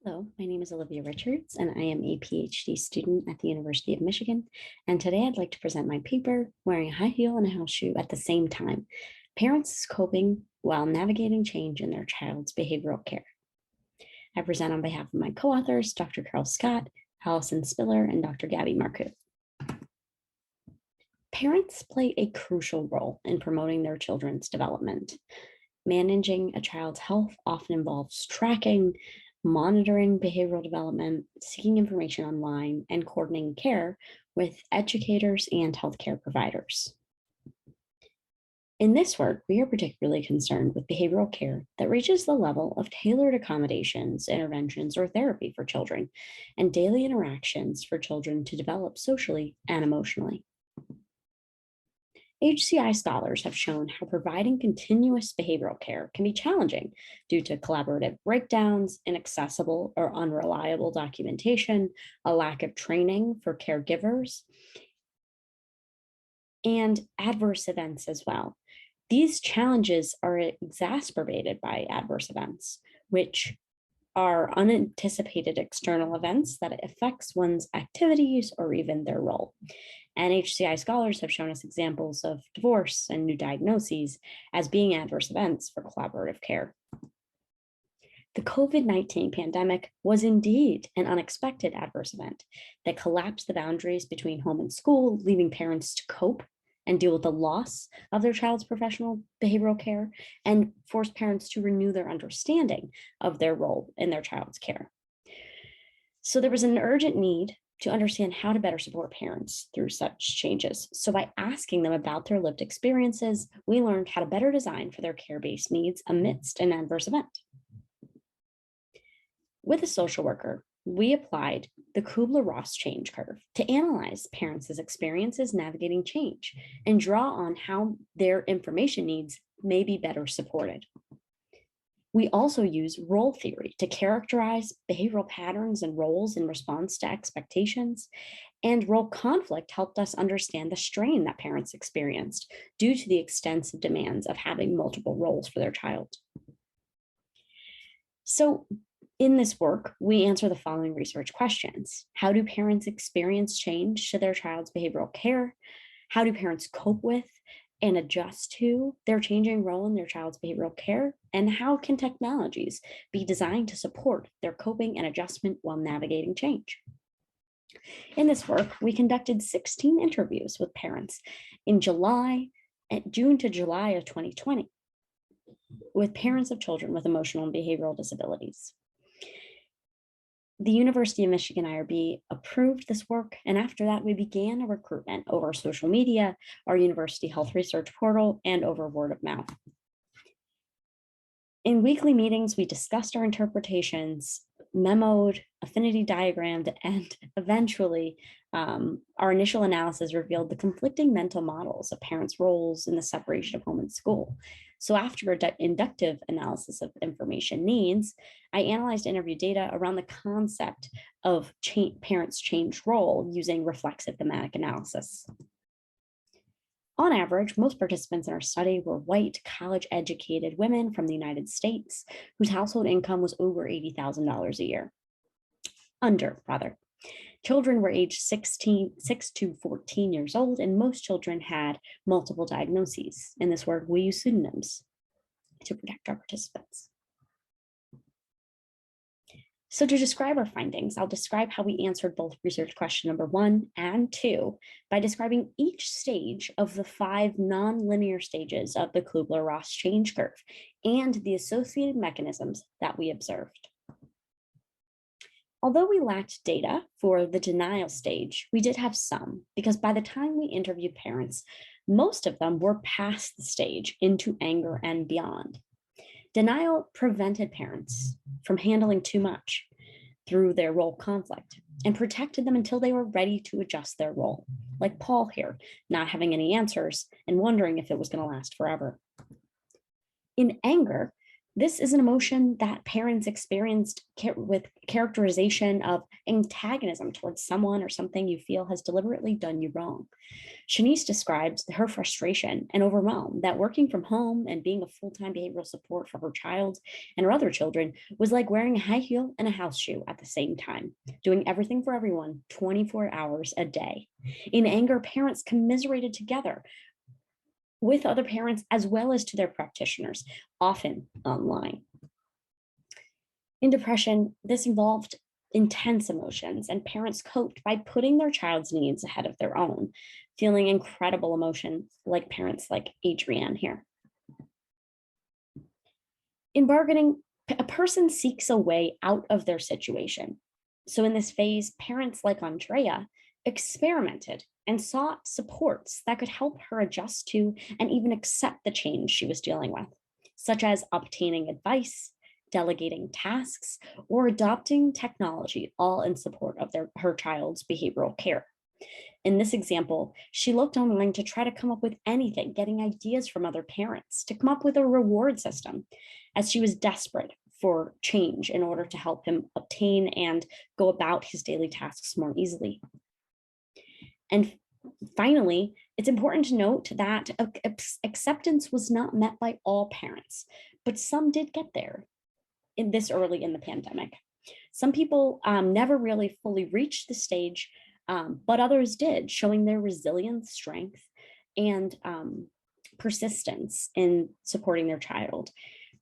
Hello, my name is Olivia Richards, and I am a PhD student at the University of Michigan. And today I'd like to present my paper, Wearing a High Heel and a House Shoe at the Same Time, Parents Coping While Navigating Change in Their Child's Behavioral Care. I present on behalf of my co-authors, Dr. Carol Scott, Allison Spiller, and Dr. Gabby MARCU. Parents play a crucial role in promoting their children's development. Managing a child's health often involves tracking, monitoring behavioral development, seeking information online, and coordinating care with educators and healthcare providers. In this work, we are particularly concerned with behavioral care that reaches the level of tailored accommodations, interventions, or therapy for children, and daily interactions for children to develop socially and emotionally. HCI scholars have shown how providing continuous behavioral care can be challenging due to collaborative breakdowns, inaccessible or unreliable documentation, a lack of training for caregivers, and adverse events as well. These challenges are exacerbated by adverse events, which are unanticipated external events that affects one's activities or even their role. And HCI scholars have shown us examples of divorce and new diagnoses as being adverse events for collaborative care. The COVID-19 pandemic was indeed an unexpected adverse event that collapsed the boundaries between home and school, leaving parents to cope and deal with the loss of their child's professional behavioral care, and forced parents to renew their understanding of their role in their child's care. So there was an urgent need to understand how to better support parents through such changes. So by asking them about their lived experiences, we learned how to better design for their care-based needs amidst an adverse event. With a social worker, we applied the Kübler-Ross change curve to analyze parents' experiences navigating change and draw on how their information needs may be better supported. We also use role theory to characterize behavioral patterns and roles in response to expectations, and role conflict helped us understand the strain that parents experienced due to the extensive demands of having multiple roles for their child. So in this work, we answer the following research questions. How do parents experience change to their child's behavioral care? How do parents cope with and adjust to their changing role in their child's behavioral care? And how can technologies be designed to support their coping and adjustment while navigating change? In this work, we conducted 16 interviews with parents in June to July of 2020 with parents of children with emotional and behavioral disabilities. The University of Michigan IRB approved this work, and after that, we began a recruitment over social media, our university health research portal, and over word of mouth. In weekly meetings, we discussed our interpretations, memoed, affinity diagrammed, and eventually our initial analysis revealed the conflicting mental models of parents' roles in the separation of home and school. So after inductive analysis of information needs, I analyzed interview data around the concept of parents' changed role using reflexive thematic analysis. On average, most participants in our study were white, college-educated women from the United States whose household income was over $80,000 a year. Children were aged 6 to 14 years old, and most children had multiple diagnoses. In this work, we use pseudonyms to protect our participants. So to describe our findings, I'll describe how we answered both research question number 1 and 2 by describing each stage of the 5 nonlinear stages of the Kübler-Ross change curve and the associated mechanisms that we observed. Although we lacked data for the denial stage, we did have some, because by the time we interviewed parents, most of them were past the stage into anger and beyond. Denial prevented parents from handling too much through their role conflict and protected them until they were ready to adjust their role, like Paul here, not having any answers and wondering if it was going to last forever. In anger, This is an emotion that parents experienced with characterization of antagonism towards someone or something you feel has deliberately done you wrong. Shanice describes her frustration and overwhelm that working from home and being a full-time behavioral support for her child and her other children was like wearing a high heel and a house shoe at the same time, doing everything for everyone 24 hours a day. In anger, parents commiserated together with other parents as well as to their practitioners, often online. In depression, this involved intense emotions, and parents coped by putting their child's needs ahead of their own, feeling incredible emotions like parents like Adrienne here. In bargaining, a person seeks a way out of their situation. So in this phase, parents like Andrea experimented and sought supports that could help her adjust to and even accept the change she was dealing with, such as obtaining advice, delegating tasks, or adopting technology, all in support of her child's behavioral care. In this example, she looked online to try to come up with anything, getting ideas from other parents to come up with a reward system, as she was desperate for change in order to help him obtain and go about his daily tasks more easily. And finally, it's important to note that acceptance was not met by all parents, but some did get there in this early in the pandemic. Some people never really fully reached the stage, but others did, showing their resilience, strength, and persistence in supporting their child.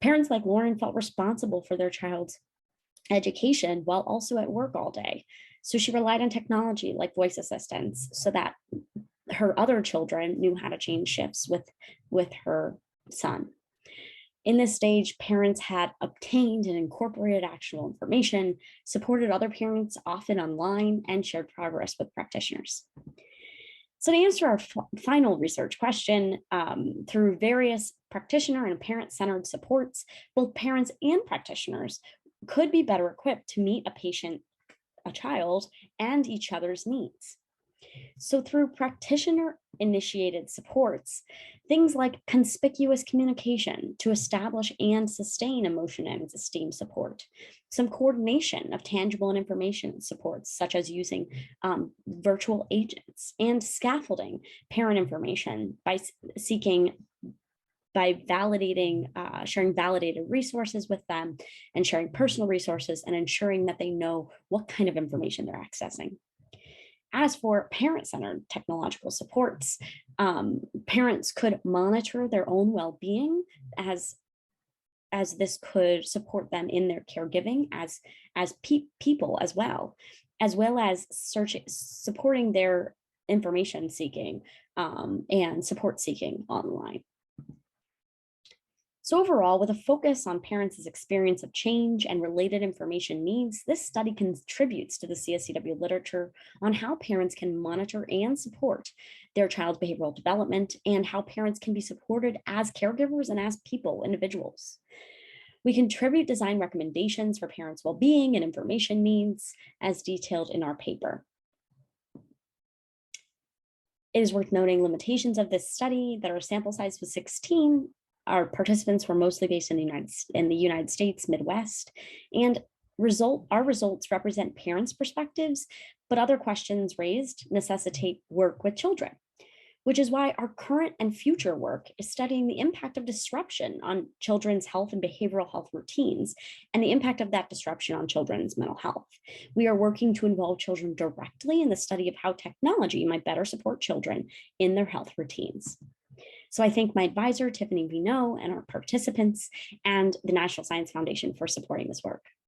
Parents like Lauren felt responsible for their child's education while also at work all day. So she relied on technology like voice assistants so that her other children knew how to change shifts with her son. In this stage, parents had obtained and incorporated actionable information, supported other parents, often online, and shared progress with practitioners. So to answer our final research question, through various practitioner and parent-centered supports, both parents and practitioners could be better equipped to meet a patient, a child, and each other's needs. So through practitioner-initiated supports, things like conspicuous communication to establish and sustain emotion and esteem support, some coordination of tangible and information supports, such as using virtual agents, and scaffolding parent information by validating, sharing validated resources with them and sharing personal resources and ensuring that they know what kind of information they're accessing. As for parent-centered technological supports, parents could monitor their own well-being as this could support them in their caregiving as people as well as supporting their information seeking and support seeking online. So overall, with a focus on parents' experience of change and related information needs, this study contributes to the CSCW literature on how parents can monitor and support their child's behavioral development and how parents can be supported as caregivers and as people, individuals. We contribute design recommendations for parents' well-being and information needs as detailed in our paper. It is worth noting limitations of this study that our sample size was 16. Our participants were mostly based in the United States, Midwest, and our results represent parents' perspectives, but other questions raised necessitate work with children, which is why our current and future work is studying the impact of disruption on children's health and behavioral health routines and the impact of that disruption on children's mental health. We are working to involve children directly in the study of how technology might better support children in their health routines. So I thank my advisor, Tiffany Vino, and our participants, and the National Science Foundation for supporting this work.